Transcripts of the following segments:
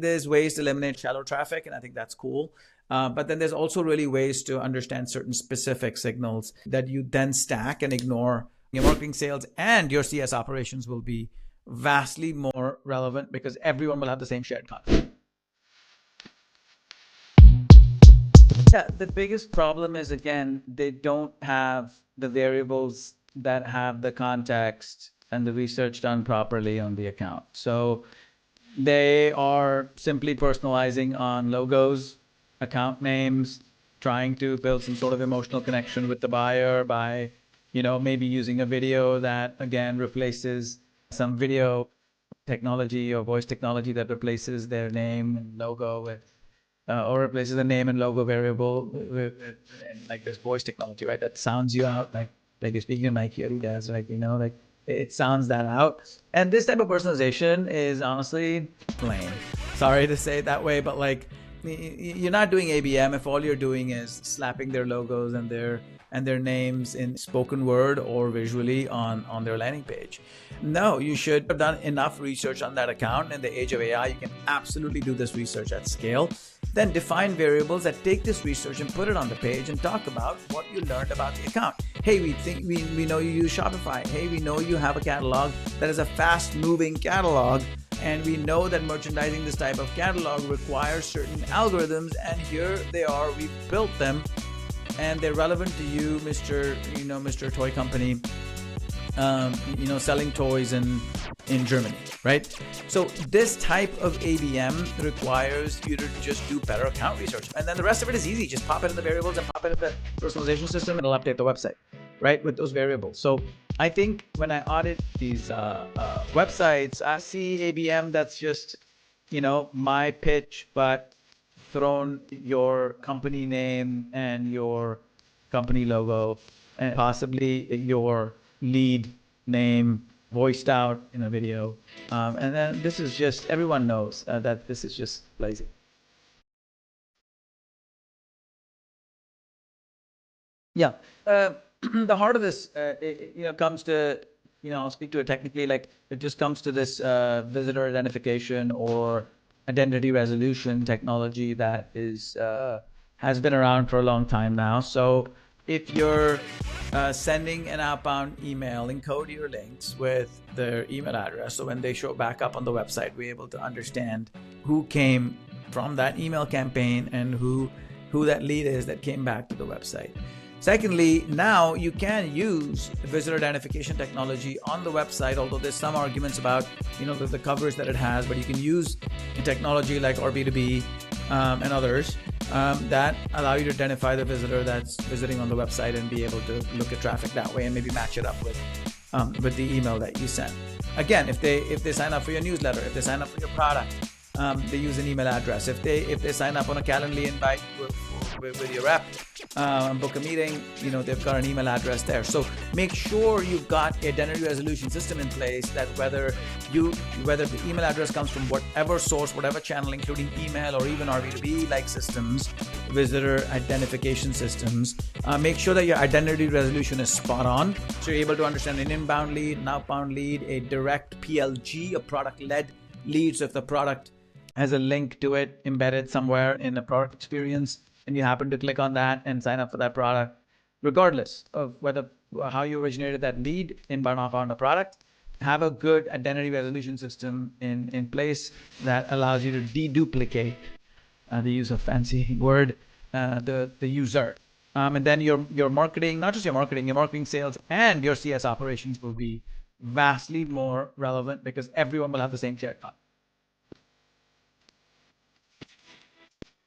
There's ways to eliminate shallow traffic, and I think that's cool. But then there's also really ways to understand certain specific signals that you then stack and ignore. Your marketing, sales, and your CS operations will be vastly more relevant because everyone will have the same shared content. Yeah, the biggest problem is, again, they don't have the variables that have the context and the research done properly on the account. So they are simply personalizing on logos, account names, trying to build some sort of emotional connection with the buyer by, maybe using a video that, again, replaces some video technology or voice technology that replaces their name and logo with, or replaces the name and logo variable with like this voice technology, right? That sounds you out, like you're speaking to Nike, Adidas, like it sounds that out. And this type of personalization is honestly lame. Sorry to say it that way, but like you're not doing ABM if all you're doing is slapping their logos and their names in spoken word or visually on their landing page. No, you should have done enough research on that account. In the age of AI, you can absolutely do this research at scale. Then define variables that take this research and put it on the page and talk about what you learned about the account. Hey, we know you use Shopify. Hey, we know you have a catalog that is a fast moving catalog. And we know that merchandising this type of catalog requires certain algorithms, and here they are. We built them, and they're relevant to you, Mr. Toy Company, selling toys in Germany, right? So this type of ABM requires you to just do better account research, and then the rest of it is easy. Just pop it in the variables and pop it in the personalization system, and it'll update the website, right, with those variables. So I think when I audit these websites, I see ABM that's just, my pitch, but thrown your company name and your company logo and possibly your lead name voiced out in a video. And then this is just, everyone knows that this is just lazy. Yeah. The heart of this, comes to, I'll speak to it technically, like it just comes to this visitor identification or identity resolution technology that is has been around for a long time now. So if you're sending an outbound email, encode your links with their email address. So when they show back up on the website, we're able to understand who came from that email campaign and who that lead is that came back to the website. Secondly, now you can use visitor identification technology on the website, although there's some arguments about, the coverage that it has, but you can use technology like RB2B and others that allow you to identify the visitor that's visiting on the website and be able to look at traffic that way and maybe match it up with the email that you sent. Again, if they sign up for your newsletter, if they sign up for your product, they use an email address. If they sign up on a Calendly invite with your rep, book a meeting, they've got an email address there. So make sure you've got identity resolution system in place that whether the email address comes from whatever source, whatever channel, including email or even RB2B like systems, visitor identification systems, make sure that your identity resolution is spot on. So you're able to understand an inbound lead, an outbound lead, a direct PLG, a product-led lead. So if the product has a link to it embedded somewhere in the product experience, and you happen to click on that and sign up for that product, regardless of how you originated that lead, inbound, outbound, the product, have a good identity resolution system in place that allows you to deduplicate, the use of fancy word, the user. And then your marketing, not just your marketing, sales, and your CS operations will be vastly more relevant because everyone will have the same shared content.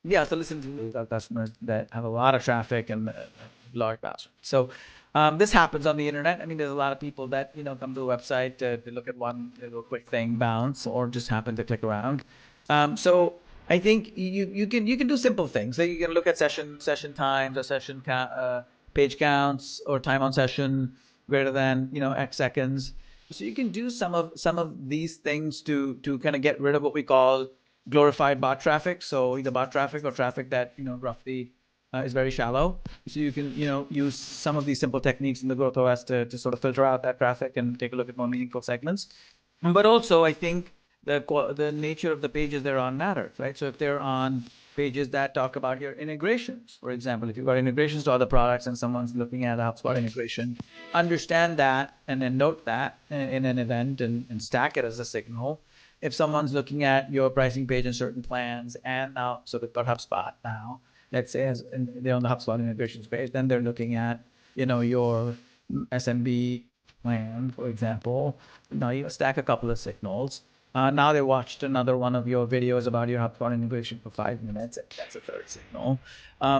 Yeah, so listen to our customers that have a lot of traffic and large password. So this happens on the internet. I mean, there's a lot of people that come to the website to look at one little quick thing, bounce, or just happen to click around. So I think you can do simple things. So you can look at session times or page counts or time on session greater than X seconds. So you can do some of these things to kind of get rid of what we call glorified bot traffic. So either bot traffic or traffic that roughly is very shallow. So you can use some of these simple techniques in the Growth OS to sort of filter out that traffic and take a look at more meaningful segments. But also, I think the nature of the pages they're on matters, right? So if they're on pages that talk about your integrations, for example, if you've got integrations to other products and someone's looking at a HubSpot integration, understand that and then note that in an event and stack it as a signal. If someone's looking at your pricing page and certain plans, and now, so they've got HubSpot now, let's say they're on the HubSpot integrations page, then they're looking at, your SMB plan, for example. Now you stack a couple of signals. Now they watched another one of your videos about your HubSpot integration for 5 minutes. That's a third signal.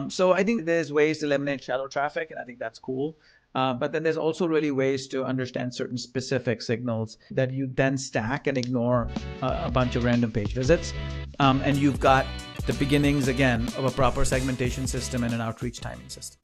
So I think there's ways to eliminate shadow traffic, and I think that's cool. But then there's also really ways to understand certain specific signals that you then stack and ignore a bunch of random page visits. And you've got the beginnings, again, of a proper segmentation system and an outreach timing system.